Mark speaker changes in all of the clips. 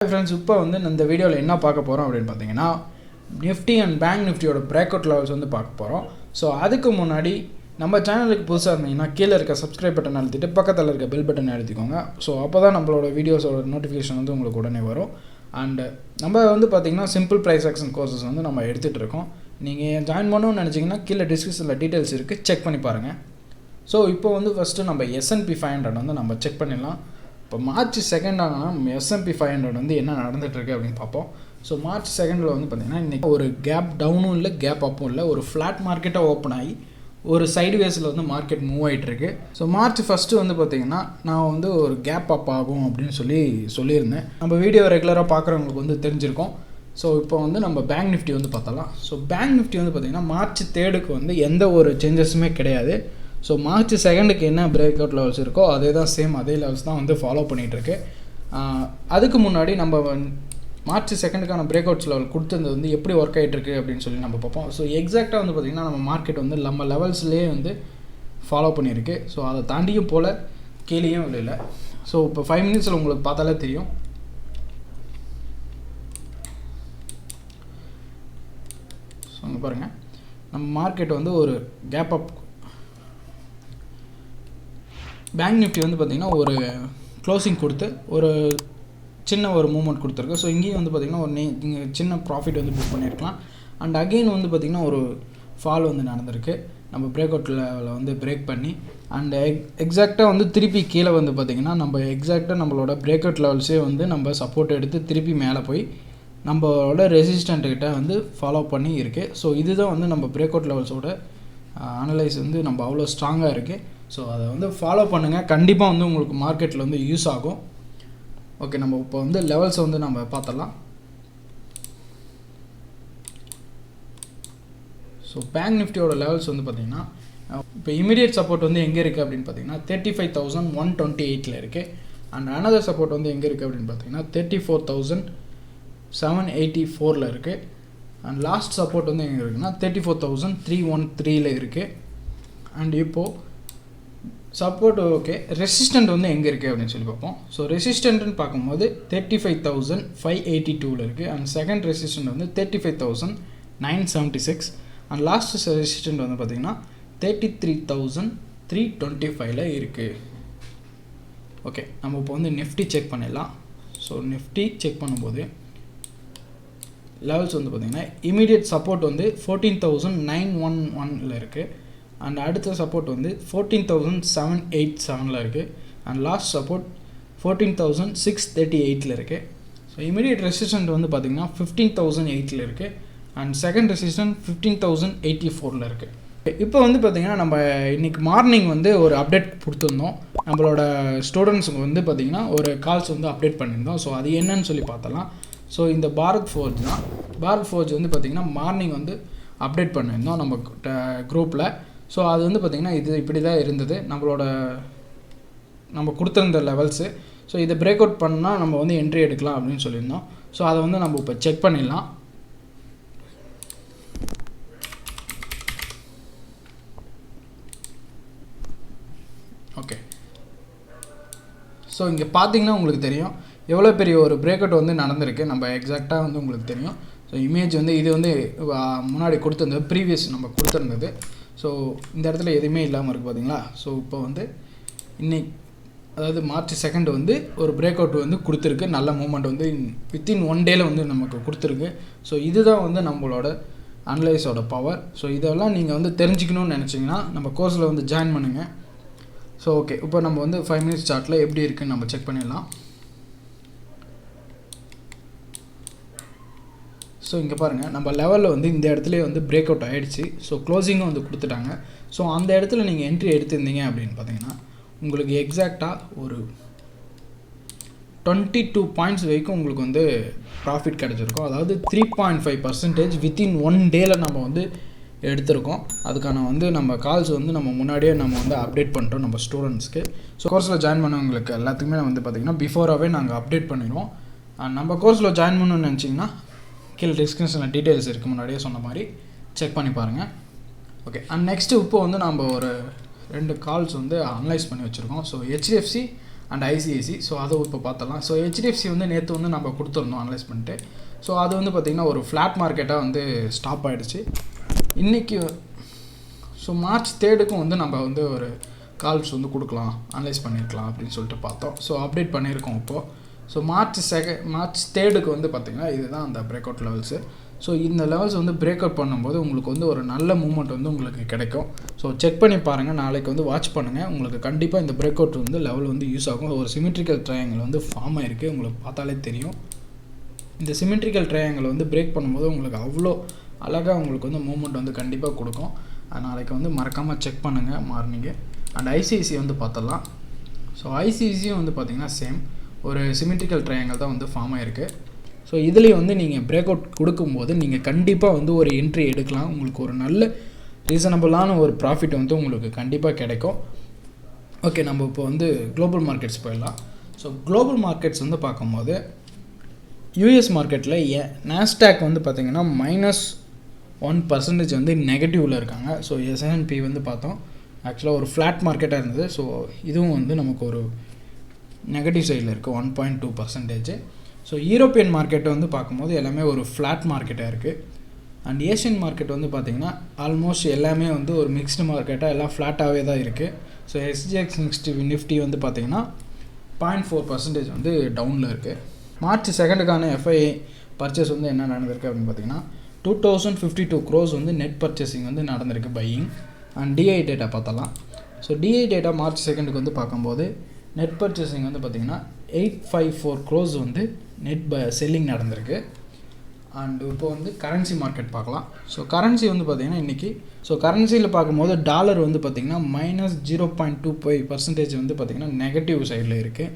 Speaker 1: friends, இப்போ வந்து இந்த வீடியோவில் என்ன பார்க்க போகிறோம் அப்படின்னு பார்த்தீங்கன்னா நிஃப்டி அண்ட் பேங்க் நிஃப்டியோட பிரேக் அவுட் லெவல்ஸ் வந்து பார்க்க போகிறோம். ஸோ அதுக்கு முன்னாடி நம்ம சேனலுக்கு புதுசாக இருந்தீங்கன்னா கீழே இருக்க சப்ஸ்கிரைப் பட்டன் அழுத்திட்டு பக்கத்தில் இருக்க பெல் பட்டன் அழுத்திக்கோங்க. ஸோ அப்போ தான் நம்மளோட வீடியோஸோட நோட்டிஃபிகேஷன் வந்து உங்களுக்கு உடனே வரும். அண்டு நம்ம வந்து பார்த்திங்கன்னா சிம்பிள் ப்ரைஸ் ஆக்ஷன் கோர்சஸ் வந்து நம்ம எடுத்துகிட்டு இருக்கோம். நீங்கள் ஜாயின் பண்ணணும்னு நினச்சிங்கன்னா கீழே டிஸ்கிரிப்ஷனில் டீட்டெயில்ஸ் இருக்குது, செக் பண்ணி பாருங்கள். ஸோ இப்போ வந்து ஃபஸ்ட்டு நம்ம S&P 500 வந்து நம்ம செக் பண்ணிடலாம். இப்போ மார்ச் 2 ஆனால் S&P 500 வந்து என்ன நடந்துகிட்ருக்கு அப்படின்னு பார்ப்போம். ஸோ மார்ச் 2 வந்து பார்த்திங்கன்னா இன்றைக்கி ஒரு கேப் டவுனும் இல்லை, கேப் அப்பும் இல்லை, ஒரு ஃப்ளாட் மார்க்கெட்டாக ஓப்பன் ஆகி ஒரு சைடுவேஸில் வந்து மார்க்கெட் மூவ் ஆகிட்டுருக்கு. ஸோ மார்ச் 1 வந்து பார்த்திங்கன்னா நான் வந்து ஒரு கேப் அப் ஆகும் அப்படின்னு சொல்லியிருந்தேன். நம்ம வீடியோ ரெகுலராக பார்க்குறவங்களுக்கு வந்து தெரிஞ்சிருக்கோம். ஸோ இப்போ வந்து நம்ம பேங்க் நிஃப்டி வந்து பார்த்தலாம். ஸோ பேங்க் நிஃப்டி வந்து பார்த்திங்கன்னா மார்ச் 3 வந்து எந்த ஒரு சேஞ்சஸுமே கிடையாது. ஸோ மார்ச் 2 என்ன பிரேக் அவுட் லெவல்ஸ் இருக்கோ அதே தான், சேம் அதே லெவல்ஸ் தான் வந்து ஃபாலோ பண்ணிகிட்ருக்கு. அதுக்கு முன்னாடி நம்ம மார்ச் 2 பிரேக் அவுட்ஸ் லெவல் கொடுத்துருந்தது வந்து எப்படி ஒர்க் ஆகிட்டுருக்கு அப்படின்னு சொல்லி நம்ம பார்ப்போம். ஸோ எக்ஸாக்டாக வந்து பார்த்திங்கன்னா நம்ம மார்க்கெட் வந்து நம்ம லெவல்ஸ்லேயே வந்து ஃபாலோ பண்ணியிருக்கு. ஸோ அதை தாண்டியும் போல் கீழேயும் இல்லை. ஸோ இப்போ 5 மினிட்ஸில் உங்களுக்கு பார்த்தாலே தெரியும். ஸோ அங்கே பாருங்கள், நம்ம மார்க்கெட் வந்து ஒரு கேப் அப், பேங்க் நிஃப்டி வந்து பார்த்திங்கன்னா ஒரு க்ளோசிங் கொடுத்து ஒரு சின்ன ஒரு மூவ்மெண்ட் கொடுத்துருக்கு. ஸோ இங்கேயும் வந்து பார்த்திங்கன்னா ஒரு இங்கே சின்ன ப்ராஃபிட் வந்து புக் பண்ணியிருக்கலாம். அண்ட் அகெயின் வந்து பார்த்திங்கன்னா ஒரு ஃபால் வந்து நடந்திருக்கு. நம்ம பிரேக் அவுட் லெவலில் வந்து பிரேக் பண்ணி அண்ட் எக்ஸாக்டாக வந்து திருப்பி கீழே வந்து பார்த்திங்கன்னா நம்ம எக்ஸாக்டாக நம்மளோட பிரேக் அவுட் லெவல்ஸே வந்து நம்ம சப்போர்ட் எடுத்து திருப்பி மேலே போய் நம்மளோட ரெசிஸ்டண்ட்டுக்கிட்ட வந்து ஃபாலோ பண்ணி இருக்குது. ஸோ இதுதான் வந்து நம்ம பிரேக் அவுட் லெவல்ஸோட அனலைஸ் வந்து நம்ம அவ்வளோ ஸ்ட்ராங்காக இருக்குது. ஸோ அதை வந்து ஃபாலோ பண்ணுங்கள், கண்டிப்பாக வந்து உங்களுக்கு மார்க்கெட்டில் வந்து யூஸ் ஆகும். ஓகே, நம்ம இப்போ வந்து லெவல்ஸை வந்து நம்ம பார்த்துடலாம். ஸோ பேங்க் நிஃப்டியோட லெவல்ஸ் வந்து பார்த்திங்கன்னா இப்போ இமீடியட் சப்போர்ட் வந்து எங்கே இருக்குது அப்படின்னு பார்த்தீங்கன்னா 35,128 இருக்குது. அண்ட் அனதர் சப்போர்ட் வந்து எங்கே இருக்குது அப்படின்னு பார்த்தீங்கன்னா 34,784 இருக்குது. அண்ட் லாஸ்ட் சப்போர்ட் வந்து எங்கே இருக்குன்னா 34,313 இருக்குது. அண்ட் இப்போது சப்போர்ட் ஓகே, ரெசிஸ்டன்ட் வந்து எங்கே இருக்குது அப்படின்னு சொல்லி பார்ப்போம். ஸோ ரெசிஸ்டன்ட்னு பார்க்கும்போது 35,582 இருக்குது. அண்ட் செகண்ட் ரெசிஸ்டன்ட் வந்து 35,976. அண்ட் லாஸ்ட் ரெசிஸ்டன்ட் வந்து பார்த்திங்கன்னா 33,325 இருக்குது. ஓகே, நம்ம இப்போ வந்து நிஃப்டி செக் பண்ணிடலாம். ஸோ நிஃப்டி செக் பண்ணும்போது லெவல்ஸ் வந்து பார்த்திங்கன்னா இமீடியட் சப்போர்ட் வந்து 14,911 இருக்குது. அண்ட் அடுத்த சப்போர்ட் வந்து 14,787 இருக்குது. அண்ட் லாஸ்ட் சப்போர்ட் 14,638 இருக்குது. ஸோ இமீடியட் ரெசிஸ்டன்ட் வந்து பார்த்திங்கன்னா 15,008 இருக்குது. அண்ட் செகண்ட் ரெசிஸ்டன்ட் 15,084 இருக்குது. இப்போ வந்து பார்த்திங்கன்னா நம்ம இன்றைக்கி மார்னிங் வந்து ஒரு அப்டேட் கொடுத்துருந்தோம். நம்மளோட ஸ்டூடெண்ட்ஸுக்கு வந்து பார்த்திங்கன்னா ஒரு கால்ஸ் வந்து அப்டேட் பண்ணியிருந்தோம். ஸோ அது என்னன்னு சொல்லி பார்த்தலாம். ஸோ இந்த பாரத் ஃபோர்ஜ் தான். பாரத் ஃபோர்ஜ் வந்து பார்த்திங்கன்னா மார்னிங் வந்து அப்டேட் பண்ணியிருந்தோம் நம்ம குரூப்பில். ஸோ அது வந்து பார்த்திங்கன்னா இது இப்படி தான் இருந்தது நம்ம கொடுத்துருந்த லெவல்ஸு. ஸோ இதை பிரேக் அவுட் பண்ணால் நம்ம வந்து என்ட்ரி எடுக்கலாம் அப்படின்னு சொல்லியிருந்தோம். ஸோ அதை வந்து நம்ம இப்போ செக் பண்ணிடலாம். ஓகே, ஸோ இங்கே பார்த்தீங்கன்னா உங்களுக்கு தெரியும் எவ்வளோ பெரிய ஒரு பிரேக் அவுட் வந்து நடந்திருக்கு. நம்ம எக்ஸாக்டாக வந்து உங்களுக்கு தெரியும். ஸோ இமேஜ் வந்து இது வந்து முன்னாடி கொடுத்துருந்தது, ப்ரீவியஸ் நம்ம கொடுத்துருந்தது. ஸோ இந்த இடத்துல எதுவுமே இல்லாமல் இருக்குது பார்த்தீங்களா. ஸோ இப்போ வந்து இன்னைக்கு அதாவது மார்ச் 2 வந்து ஒரு பிரேக் அவுட் வந்து கொடுத்துருக்கு. நல்ல மூமெண்ட் வந்து வித்தின் 1 டேயில் வந்து நமக்கு கொடுத்துருக்கு. ஸோ இதுதான் வந்து நம்மளோட அனலைஸோட பவர். ஸோ இதெல்லாம் நீங்கள் வந்து தெரிஞ்சுக்கணும்னு நினச்சிங்கன்னா நம்ம கோர்ஸில் வந்து ஜாயின் பண்ணுங்கள். ஸோ ஓகே, இப்போ நம்ம வந்து 5 மினிட்ஸ் சார்ட்டில் எப்படி இருக்குன்னு நம்ம செக் பண்ணிடலாம். ஸோ இங்கே பாருங்கள், நம்ம லெவலில் வந்து இந்த இடத்துல வந்து பிரேக் அவுட் ஆகிடுச்சு. ஸோ க்ளோசிங்கும் வந்து கொடுத்துட்டாங்க. ஸோ அந்த இடத்துல நீங்கள் என்ட்ரி எடுத்திருந்தீங்க அப்படின்னு பார்த்தீங்கன்னா உங்களுக்கு எக்ஸாக்டாக ஒரு 22 பாயிண்ட்ஸ் வரைக்கும் உங்களுக்கு வந்து ப்ராஃபிட் கிடச்சிருக்கும். அதாவது 3.5% வித்தின் 1 டேயில் நம்ம வந்து எடுத்திருக்கோம். அதுக்கான வந்து நம்ம கால்ஸ் வந்து நம்ம முன்னாடியே நம்ம வந்து அப்டேட் பண்ணிட்டோம் நம்ம ஸ்டூடெண்ட்ஸ்க்கு. ஸோ கோர்ஸில் ஜாயின் பண்ணவங்களுக்கு எல்லாத்துக்குமே வந்து பார்த்திங்கன்னா பிஃபோராகவே நாங்கள் அப்டேட் பண்ணிடுவோம். நம்ம கோர்ஸில் ஜாயின் பண்ணணும்னு நினச்சிங்கன்னா கீழே டிஸ்கிரிப்ஷனில் டீட்டெயில்ஸ் இருக்குது, முன்னாடியே சொன்ன மாதிரி செக் பண்ணி பாருங்கள். ஓகே, அண்ட் நெக்ஸ்ட்டு இப்போ வந்து நம்ம ஒரு 2 கால்ஸ் வந்து அனலைஸ் பண்ணி வச்சுருக்கோம். So HDFC and ICICI. So அதை இப்போ பார்த்தலாம். ஸோ ஹெச்டிஎஃப்சி வந்து நேற்று வந்து நம்ம கொடுத்துருந்தோம் அனலைஸ் பண்ணிட்டு. ஸோ அது வந்து பார்த்திங்கன்னா ஒரு ஃப்ளாட் மார்க்கெட்டாக வந்து ஸ்டாப் ஆகிடுச்சு இன்றைக்கி. ஸோ மார்ச் 3க்கும் வந்து நம்ம வந்து ஒரு கால்ஸ் வந்து கொடுக்கலாம், அனலைஸ் பண்ணியிருக்கலாம் அப்படின்னு சொல்லிட்டு பார்த்தோம். ஸோ அப்டேட் பண்ணியிருக்கோம் இப்போது. ஸோ மார்ச் 3க்கு வந்து பார்த்திங்கன்னா இதுதான் அந்த பிரேக் அவுட் லெவல்ஸு. ஸோ இந்த லெவல்ஸ் வந்து பிரேக் அவுட் பண்ணும்போது உங்களுக்கு வந்து ஒரு நல்ல மூவ்மெண்ட் வந்து உங்களுக்கு கிடைக்கும். ஸோ செக் பண்ணி பாருங்கள், நாளைக்கு வந்து வாட்ச் பண்ணுங்கள். உங்களுக்கு கண்டிப்பாக இந்த பிரேக் அவுட் வந்து லெவல் வந்து யூஸ் ஆகும். ஒரு சிமெட்ரிக்கல் ட்ரையாங்கிள் வந்து ஃபார்ம் ஆகிருக்கு, உங்களுக்கு பார்த்தாலே தெரியும். இந்த சிமெட்ரிக்கல் ட்ரையாங்கிள் வந்து பிரேக் பண்ணும்போது உங்களுக்கு அவ்வளோ அழகாக உங்களுக்கு வந்து மூவ்மெண்ட் வந்து கண்டிப்பாக கொடுக்கும். நாளைக்கு வந்து மறக்காமல் செக் பண்ணுங்கள் மார்னிங்கு. அண்ட் ஐசிஐசி வந்து பார்த்துடலாம். ஸோ ஐசிஐசியும் வந்து பார்த்திங்கன்னா சேம் ஒரு சிமெட்ரிக்கல் ட்ரையாங்கிள் தான் வந்து ஃபார்ம் ஆகிருக்கு. ஸோ இதுலேயும் வந்து நீங்கள் பிரேக் அவுட் கொடுக்கும்போது நீங்கள் கண்டிப்பாக வந்து ஒரு என்ட்ரி எடுக்கலாம். உங்களுக்கு ஒரு நல்ல ரீசனபிளான ஒரு ப்ராஃபிட் வந்து உங்களுக்கு கண்டிப்பாக கிடைக்கும். ஓகே, நம்ம இப்போ வந்து குளோபல் மார்க்கெட்ஸ் போயிடலாம். ஸோ குளோபல் மார்க்கெட்ஸ் வந்து பார்க்கும்போது யூஎஸ் மார்க்கெட்டில் நாஸ்டாக் வந்து பார்த்திங்கன்னா -1% வந்து நெகட்டிவில் இருக்காங்க. ஸோ S&P வந்து பார்த்தோம், ஆக்சுவலாக ஒரு ஃப்ளாட் மார்க்கெட்டாக இருந்தது. ஸோ இதுவும் வந்து நமக்கு ஒரு நெகட்டிவ் சைடில் இருக்குது 1.2%. ஸோ யூரோப்பியன் மார்க்கெட்டை வந்து பார்க்கும்போது எல்லாமே ஒரு ஃப்ளாட் மார்க்கெட்டாக இருக்குது. அண்ட் ஏஷியன் மார்க்கெட் வந்து பார்த்திங்கன்னா ஆல்மோஸ்ட் எல்லாமே வந்து ஒரு மிக்ஸ்டு மார்க்கெட்டாக எல்லாம் ஃப்ளாட்டாகவே தான் இருக்குது. ஸோ SGX நிஃப்டி வந்து பார்த்திங்கன்னா 0.4% வந்து டவுனில் இருக்குது. மார்ச் 2க்கான FII பர்ச்சேஸ் வந்து என்ன நடந்திருக்கு அப்படின்னு பார்த்திங்கன்னா 2052 crores வந்து நெட் பர்ச்சேசிங் வந்து நடந்திருக்கு, பையிங். அண்ட் DI டேட்டா பார்த்தலாம். ஸோ DI டேட்டா மார்ச் 2க்கு வந்து பார்க்கும்போது நெட் பர்ச்சேசிங் வந்து பார்த்திங்கன்னா 854 crores வந்து நெட் செல்லிங் நடந்திருக்கு. அண்ட் இப்போ வந்து கரன்சி மார்க்கெட் பார்க்கலாம். ஸோ கரன்சி வந்து பார்த்திங்கன்னா இன்றைக்கி கரன்சியில் பார்க்கும்போது டாலர் வந்து பார்த்திங்கன்னா -0.25% வந்து பார்த்திங்கன்னா நெகட்டிவ் சைடில் இருக்குது.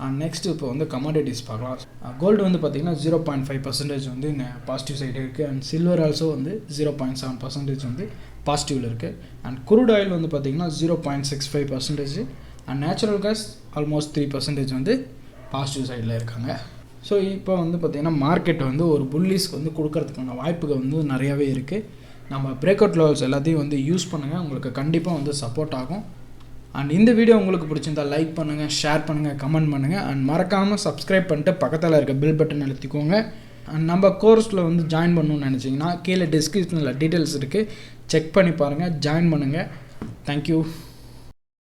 Speaker 1: அண்ட் நெக்ஸ்ட் இப்போ வந்து கமாடிட்டிஸ் பார்க்கலாம். கோல்டு வந்து பார்த்திங்கன்னா 0.5% வந்து பாசிட்டிவ் சைடு இருக்குது. அண்ட் சில்வர் ஆல்சோ வந்து 0.7% வந்து பாசிட்டிவில் இருக்குது. அண்ட் குரூட் ஆயில் வந்து பார்த்திங்கன்னா 0.65%. அண்ட் நேச்சுரல் கேஸ் ஆல்மோஸ்ட் 3% வந்து பாசிட்டிவ் சைடில் இருக்காங்க. ஸோ இப்போ வந்து பார்த்திங்கன்னா மார்க்கெட் வந்து ஒரு புல்லிஸ்க்கு வந்து கொடுக்கறதுக்கான வாய்ப்புகள் வந்து நிறையாவே இருக்குது. நம்ம பிரேக் அவுட் லெவல்ஸ் எல்லாத்தையும் வந்து யூஸ் பண்ணுங்கள், உங்களுக்கு கண்டிப்பாக வந்து சப்போர்ட் ஆகும். அண்ட் இந்த வீடியோ உங்களுக்கு பிடிச்சிருந்தா லைக் பண்ணுங்கள், ஷேர் பண்ணுங்கள், கமெண்ட் பண்ணுங்கள். அண்ட் மறக்காமல் சப்ஸ்கிரைப் பண்ணிட்டு பக்கத்தில் இருக்க பில் பட்டன் அழுத்திக்கோங்க. அண்ட் நம்ம கோர்ஸில் வந்து ஜாயின் பண்ணணும்னு நினச்சிங்கன்னா கீழே டிஸ்கிரிப்ஷனில் டீட்டெயில்ஸ் இருக்குது, செக் பண்ணி பாருங்கள், ஜாயின் பண்ணுங்கள். தேங்க்யூ.